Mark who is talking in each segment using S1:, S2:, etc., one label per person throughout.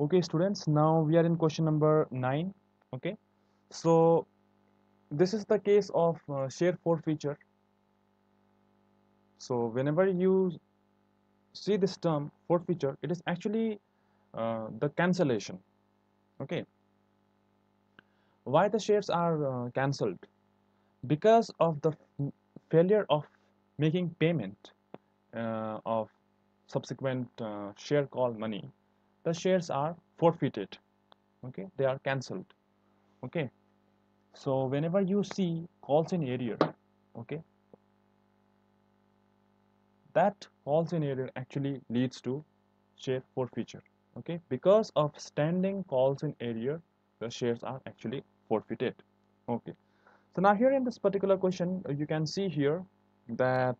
S1: Okay, students, now we are in question number 9. Okay, so this is the case of share forfeiture. So whenever you see this term forfeiture, it is actually the cancellation. Okay, why the shares are cancelled? Because of the failure of making payment of subsequent share call money, the shares are forfeited. Okay, they are cancelled. Okay, so whenever you see calls in arrear, okay, that calls in arrear actually leads to share forfeiture. Okay, because of standing calls in arrear, the shares are actually forfeited. Okay, so now here in this particular question, you can see here that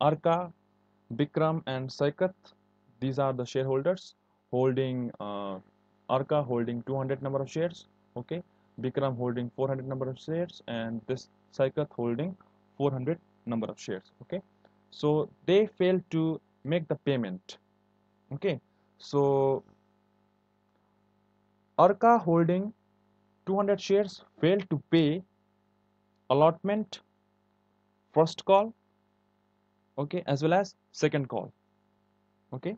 S1: Arka, Bikram, and Saikat, these are the shareholders holding Arka holding 200 number of shares. Okay, Bikram holding 400 number of shares, and this Saikat holding 400 number of shares. Okay, so they failed to make the payment. Okay, so Arka holding 200 shares failed to pay allotment first call, okay, as well as second call. Okay,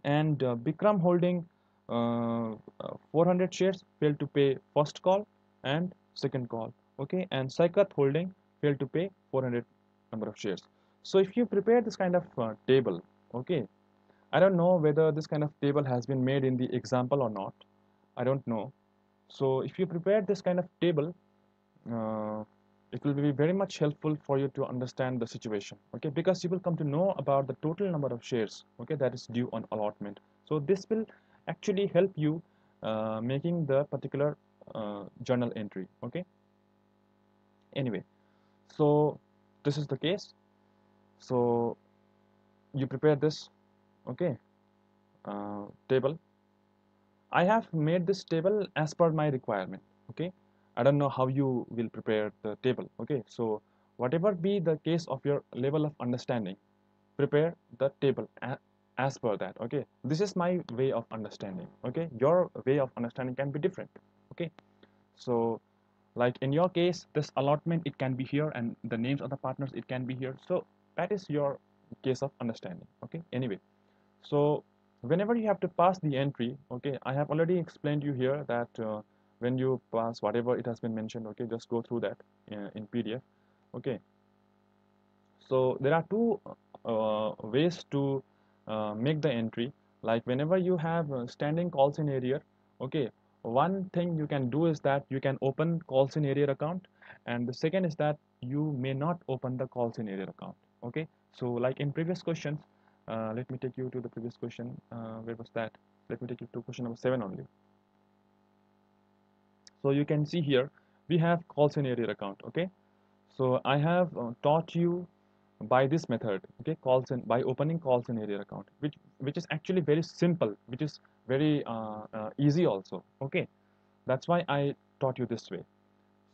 S1: and Bikram holding 400 shares failed to pay first call and second call. Okay, and Saikat holding failed to pay 400 number of shares. So if you prepare this kind of table, okay, I don't know whether this kind of table has been made in the example or not. I don't know. So if you prepare this kind of table, uh, it will be very much helpful for you to understand the situation. Okay, because you will come to know about the total number of shares, okay, that is due on allotment. So this will actually help you making the particular journal entry. Okay, anyway, so this is the case. So you prepare this, okay, table. I have made this table as per my requirement. Okay, I don't know how you will prepare the table. Okay, so whatever be the case of your level of understanding, prepare the table as per that. Okay, this is my way of understanding. Okay, your way of understanding can be different. Okay, so like in your case, this allotment, it can be here, and the names of the partners, it can be here. So that is your case of understanding. Okay, anyway, so whenever you have to pass the entry, okay, I have already explained you here that when you pass whatever it has been mentioned, okay, just go through that in PDF. Okay, so there are two ways to make the entry. Like whenever you have standing calls in arrear, okay, one thing you can do is that you can open calls in arrear account, and the second is that you may not open the calls in arrear account. Okay, so like in previous questions, let me take you to the previous question. Where was that? Let me take you to question number 7 only. So you can see here we have calls in arrear account. Okay, so I have taught you by this method, okay, calls in by opening calls in arrear account, which is actually very simple, which is very easy also. Okay, that's why I taught you this way.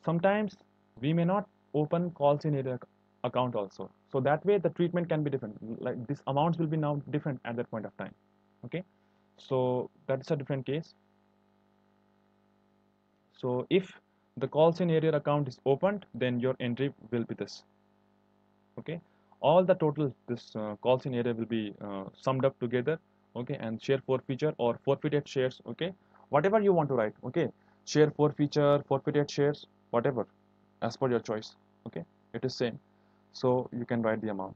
S1: Sometimes we may not open calls in arrear account also, so that way the treatment can be different, like these amounts will be now different at that point of time. Okay, so that's a different case. So if the calls in arrear account is opened, then your entry will be this. Okay, all the total this calls in area will be summed up together. Okay, and share forfeiture or forfeited shares, okay, whatever you want to write. Okay, share forfeiture, forfeited shares, whatever, as per your choice. Okay, it is same, so you can write the amount.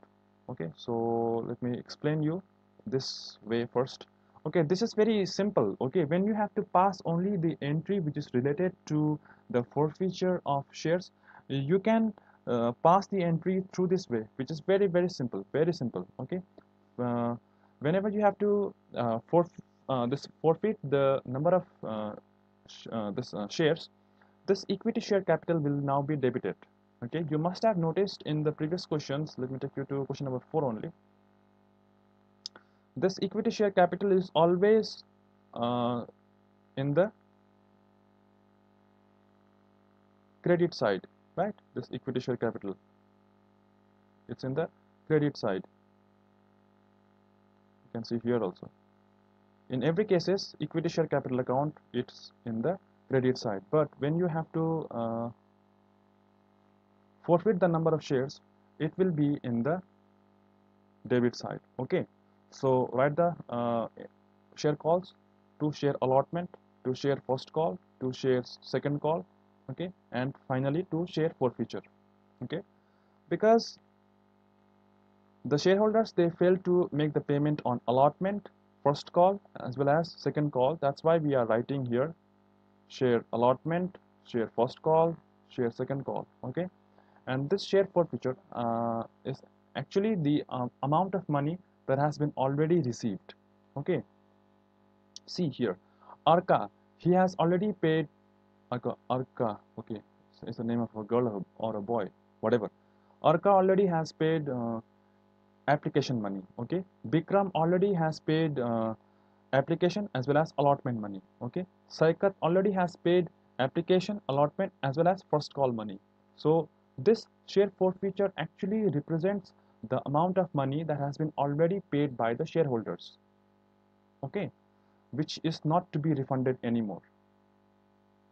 S1: Okay, so let me explain you this way first. Okay, this is very simple. Okay, when you have to pass only the entry which is related to the forfeiture of shares, you can pass the entry through this way, which is very very simple, very simple. Okay, uh, whenever you have to this forfeit the number of shares, this equity share capital will now be debited. Okay, you must have noticed in the previous questions. Let me take you to question number 4 only. This equity share capital is always uh, in the credit side, right? This equity share capital, it's in the credit side. You can see here also. In every cases, equity share capital account, it's in the credit side, but when you have to forfeit the number of shares, it will be in the debit side. Okay, so write the share calls: to share allotment, to share first call, to share second call, okay, and finally to share forfeiture. Okay, because the shareholders, they failed to make the payment on allotment, first call as well as second call. That's why we are writing here share allotment, share first call, share second call. Okay, and this share forfeiture is actually the amount of money that has been already received. Okay, see here, Arka, he has already paid. Arka, okay, it's the name of a girl or a boy, whatever. Arka already has paid application money. Okay, Bikram already has paid application as well as allotment money. Okay, Saikat already has paid application, allotment as well as first call money. So this share forfeiture actually represents the amount of money that has been already paid by the shareholders. Okay, which is not to be refunded anymore.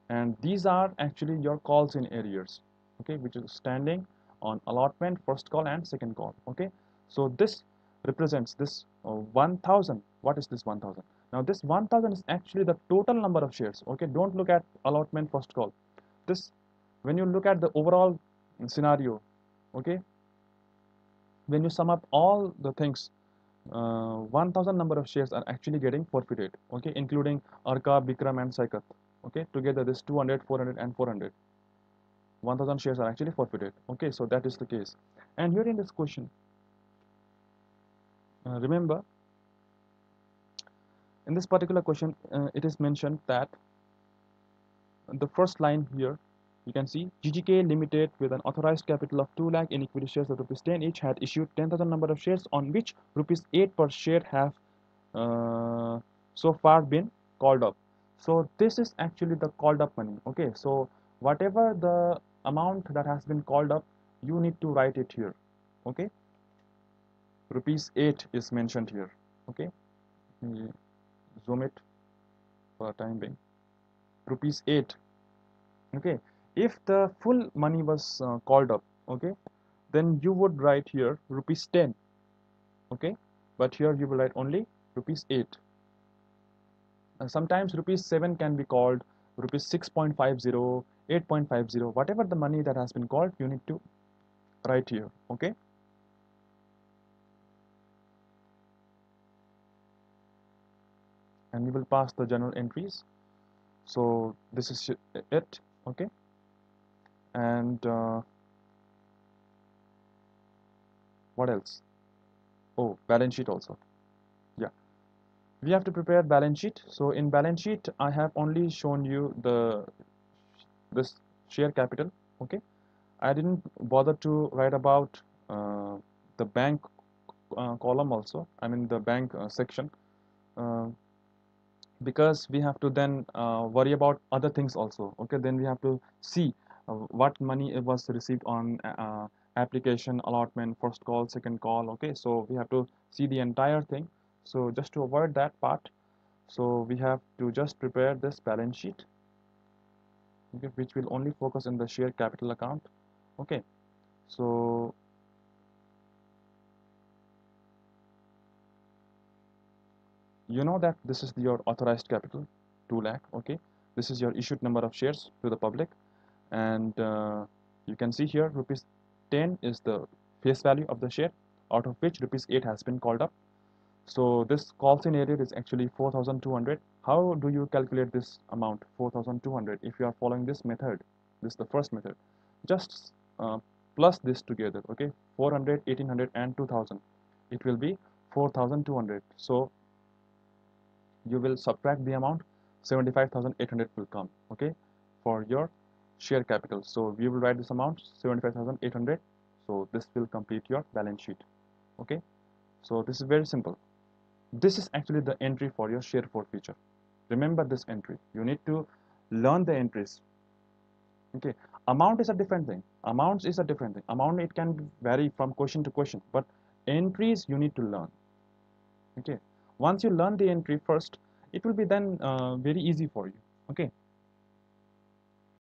S1: And these are actually your calls in arrears. Okay, which is standing on allotment, first call and second call. Okay, so this represents this 1000. What is this 1000? Now this 1000 is actually the total number of shares. Okay, don't look at allotment, first call. This, when you look at the overall scenario, okay, when you sum up all the things, 1000 number of shares are actually getting forfeited. Okay, including Arka, Bikram and Saikat. Okay, together this 200, 400 and 400. 1000 shares are actually forfeited. Okay, so that is the case. And here in this question, remember, in this particular question, it is mentioned that the first line here, you can see GGK Limited with an authorized capital of 2 lakh in equity shares of rupees 10 each had issued 10,000 number of shares, on which rupees 8 per share have so far been called up. So this is actually the called up money. Okay, so whatever the amount that has been called up, you need to write it here. Okay, rupees 8 is mentioned here. Okay, zoom it for time being. Rupees 8. Okay, if the full money was called up, okay, then you would write here rupees 10. Okay, but here you will write only rupees 8. Sometimes rupees 7 can be called, rupees 6.50, 8.50, whatever the money that has been called, you need to write here. Okay, and we will pass the journal entries. So this is it. Okay, and what else? Oh, balance sheet also. Yeah, we have to prepare balance sheet. So in balance sheet, I have only shown you this share capital. Okay, I didn't bother to write about the bank column also. I mean the bank section, uh, because we have to then worry about other things also. Okay, then we have to see what money was received on application, allotment, first call, second call. Okay, so we have to see the entire thing. So just to avoid that part, so we have to just prepare this balance sheet, okay, which will only focus on the share capital account. Okay, so you know that this is your authorized capital, 2 lakh. Okay, this is your issued number of shares to the public, and you can see here rupees 10 is the face value of the share, out of which rupees 8 has been called up. So this calls in area is actually 4200. How do you calculate this amount 4200? If you are following this method, this is the first method, just plus this together. Okay, 400, 1800 and 2000, it will be 4200. So you will subtract the amount, 75,800 will come. Okay, for your share capital. So we will write this amount 75,800. So this will complete your balance sheet. Okay, so this is very simple. This is actually the entry for your share forfeiture. Remember this entry. You need to learn the entries. Okay, amount is a different thing. Amounts is a different thing. Amount, it can vary from question to question, but entries you need to learn. Okay, Once you learn the entry first, it will be then very easy for you. Okay,